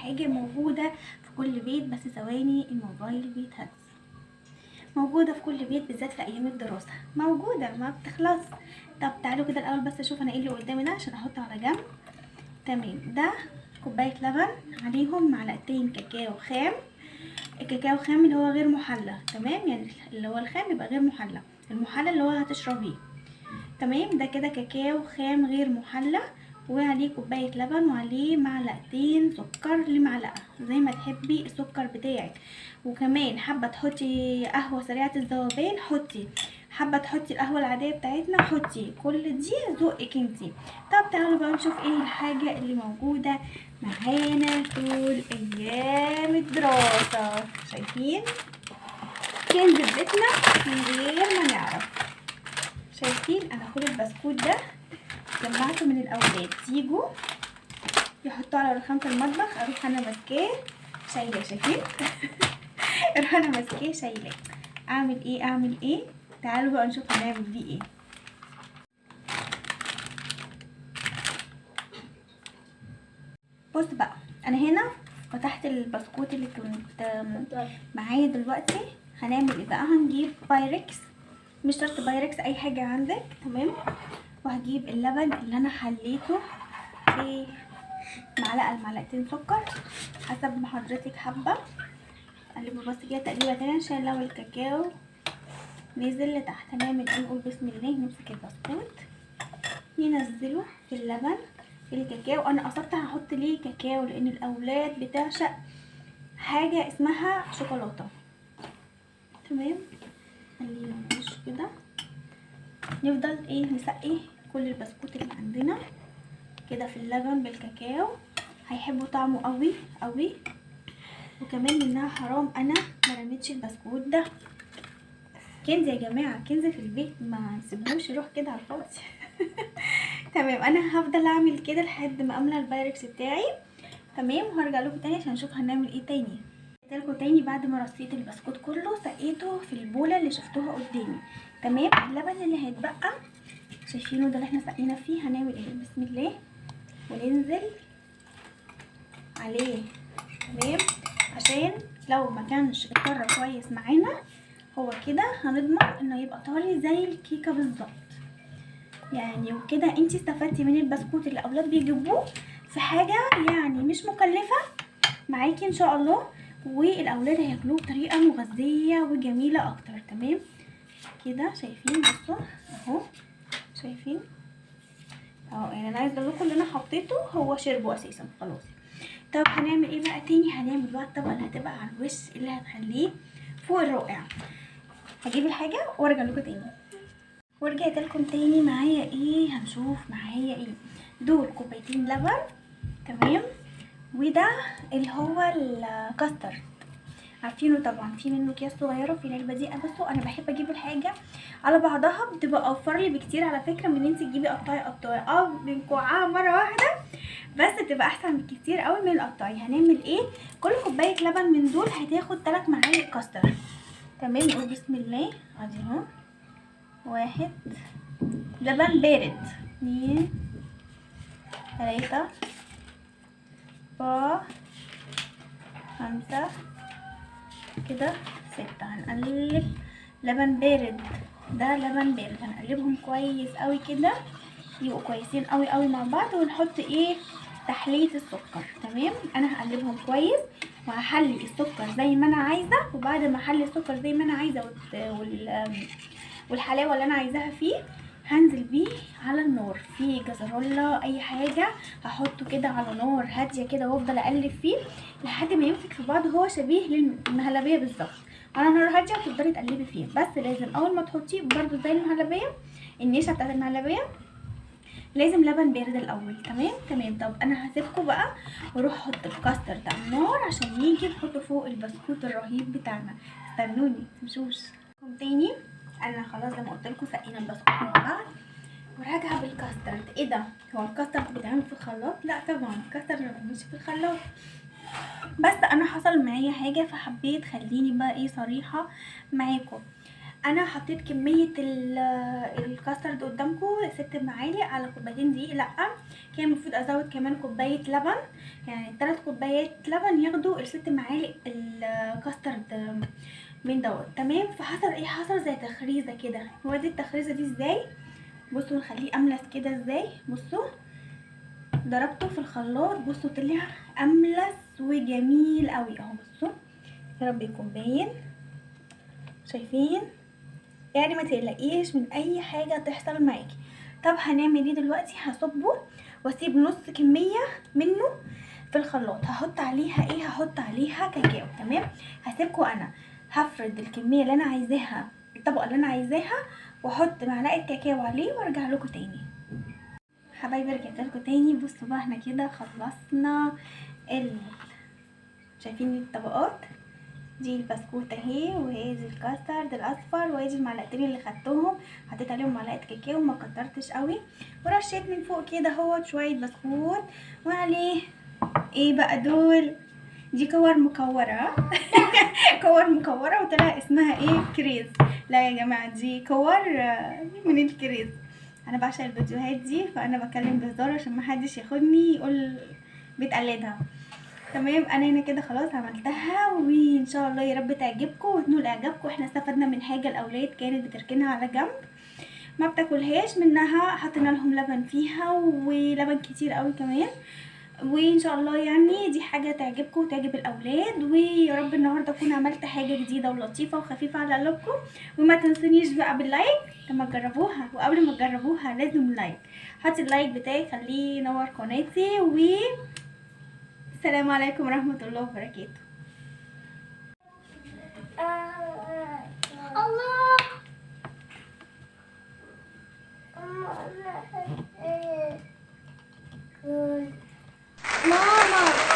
حاجه موجوده في كل بيت، بس ثواني الموبايل بيتهز. موجوده في كل بيت بالذات في ايام الدراسه، موجوده ما بتخلص. طب تعالوا كده الاول بس اشوف انا ايه اللي قدامي ده عشان احطه على جنب. تمام، ده كوبايه لبن عليهم معلقتين كاكاو خام. الكاكاو خام اللي هو غير محلى، تمام، يعني اللي هو الخام يبقى غير محلى، المحلى اللي هو هتشربيه. تمام، ده كده كاكاو خام غير محلى، وعليه كوبايه لبن وعليه معلقتين سكر لمعلقه زي ما تحبي السكر بتاعك. وكمان حابه تحطي قهوه سريعه الذوبان حطي، حابه تحطي القهوه العاديه بتاعتنا حطي، كل دي ذوقك انتي. طب تعالوا بقى نشوف ايه الحاجه اللي موجوده معانا طول ايام الدراسه. شايفين كنز بيتنا من غير ما نعرف. شايفين انا كل البسكوت ده جمعته من الاولاد، يجوا يحطوه على رخامة المطبخ، اروح انا ماسكاه شايله. شايفين اروح انا ماسكاه شايله. اعمل ايه؟ تعالوا بقى نشوف هنعمل بيه ايه. بص بقى، انا هنا فتحت البسكوت اللي كنت معايا دلوقتي. هنعمل ايه بقى؟ هنجيب بايركس، مش شرط بايركس، اي حاجه عندك، تمام. وهجيب اللبن اللي انا حليته في معلقه لمعلقتين سكر حسب ما حضرتك حابه. اقلبه بس كده تقليبه تانية عشان لو الكاكاو نزل لتحت. هنعمل ايه؟ نقول بسم الله، نمسك البسكوت ننزله في اللبن في الكاكاو. انا قصدت هحط ليه كاكاو لان الاولاد بتعشق حاجه اسمها شوكولاته. تمام، خلينا نخش كده، نفضل ايه نسقي كل البسكوت اللي عندنا كده في اللبن بالكاكاو. هيحبوا طعمه قوي قوي. وكمان منها حرام انا ما رميتش البسكوت ده، كنز يا جماعه، كنز في البيت، ما نسيبهوش يروح كده على الفاضي. تمام، انا هفضل اعمل كده لحد ما املى البايركس بتاعي. تمام، وهرجع لكم تاني عشان نشوف هنعمل ايه تاني. لكم تاني بعد ما رصيت البسكوت كله سقيته في البوله اللي شفتوها قدامي. تمام، اللبن اللي هيتبقى شايفينه ده اللي احنا سقينا فيه. هنعمل ايه؟ بسم الله، وننزل عليه. تمام، عشان لو ما كانش اتطرى كويس معانا هو كده هنضمن انه يبقى طري زي الكيكه بالظبط يعني. وكده انتي استفدتي من البسكوت اللي الاولاد بيجيبوه في حاجه يعني مش مكلفه معاكي ان شاء الله، والاولاد هياكلوه بطريقه مغذيه وجميله اكتر. تمام كده، شايفين؟ بصوا اهو، شايفين اهو، يعني انا عايزه اقول لكم اللي انا حطيته هو شربه اساسا خلاص. طب هنعمل ايه بقى تاني؟ هنعمل بقى الطبقه اللي هتبقى على الوش اللي هتخليه فوق الرائع. هجيب الحاجه وارجع لكم تاني. ورجعت لكم تاني، معايا ايه؟ هنشوف معايا ايه. دول كوبايتين لبن، تمام، وده اللي هو الكاستر، عارفينه طبعا، في منه اكياس صغيره في العلبه دي. بصوا انا بحب اجيب الحاجه على بعضها، بتبقى اوفر لي بكتير على فكره من ان انت تجيبي قطايه بنكوعها مره واحده، بس بتبقى احسن بكتير قوي من القطايه. هنعمل ايه؟ كل كوبايه لبن من دول هتاخد 3 معالق كاستر. تمام، نقول بسم الله. ادي اهو، 1 لبن بارد، 2 3 4 5 كده 6. هنقلب لبن بارد، ده لبن بارد، هنقلبهم كويس قوي كده يبقوا كويسين قوي قوي مع بعض. ونحط ايه؟ تحلية السكر. تمام، انا هقلبهم كويس وهحلي السكر زي ما انا عايزه. وبعد ما احلي السكر زي ما انا عايزه والحلاوه اللي انا عايزاها فيه هنزل بيه على النار في جزرولة اي حاجه، هحطه كده على نار هاديه كده وافضل اقلب فيه لحد ما يمسك في بعض. هو شبيه للمهلبيه بالظبط، على نار هاديه وتفضلي تقلبي فيه. بس لازم اول ما تحطيه برده زي المهلبيه، النشا بتاعت المهلبيه، لازم لبن بارد الاول. تمام. طب انا هسيبكم بقى واروح احط الكاسترد على النار عشان نيجي نحطه فوق البسكوت الرهيب بتاعنا. استنوني متمشوش تاني. انا خلاص زي ما قلت لكم سقينا البسكوت مع بعض وراجعه بالكاسترد. ايه ده؟ هو الكاسترد بيتعمل في الخلاط؟ لا طبعا الكاسترد ما بيتعملش في الخلاط، بس انا حصل معايا حاجه فحبيت خليني بقى ايه صريحه معاكم. انا حطيت كميه الكاسترد قدامكم 6 معالق على كوبايتين دقيق. لا، كان المفروض ازود كمان كوبايه لبن، يعني 3 كوبايات لبن ياخدوا ال6 معالق الكاسترد من دوت. تمام. فحصل ايه؟ حصل زي تخريزه كده. هو دي التخريزه دي ازاي؟ بصوا نخليه املس كده ازاي. بصوا ضربته في الخلاط، بصوا طلع املس وجميل قوي اهو. بصوا يا رب يكون باين، شايفين؟ يعني ما تقلقيش من اي حاجه تحصل معاكي. طب هنعمل ايه دلوقتي؟ هصبه واسيب نص كميه منه في الخلاط. هحط عليها ايه؟ هحط عليها كاكاو. تمام. هسيبكم انا هفرد الكميه اللي انا عايزاها، الطبقه اللي انا عايزاها، واحط معلقه كاكاو عليه وارجع لكم تاني. حبايبي رجعت لكم تاني. بصوا بقى احنا كده خلصنا شايفين الطبقات دي؟ البسكوت اهي، وهي دي الكاسترد الاصفر، وهي دي المعلقتين اللي خدتهم حطيت عليهم معلقه كاكاو، ما كترتش قوي، ورشيت من فوق كده اهوت شويه بسكوت، وعليه ايه بقى دول؟ دي كور مكوره كور مكوره وطلع اسمها ايه؟ كريز. لا يا جماعه دي كور من الكريز. انا بعشق الفيديوهات دي، فانا بكلم بهزار عشان محدش ياخدني يقول بتقلدها. تمام. انا هنا كده خلاص عملتها، وان شاء الله يا رب تعجبكم وتنول اعجابكم. احنا استفدنا من حاجه، الاولاد كانت بتركنها على جنب ما بتاكلهاش منها، حطينا لهم لبن فيها ولبن كتير قوي كمان. وان شاء الله يعني دي حاجه تعجبكم وتعجب الاولاد. ويا رب النهارده اكون عملت حاجه جديده ولطيفه وخفيفه على قلبكم. وما تنسونيش بقى باللايك لما تجربوها، وقبل ما تجربوها لازم لايك. حطي اللايك بتاعي خليه ينور قناتي. السلام عليكم ورحمة الله وبركاته. الله ماما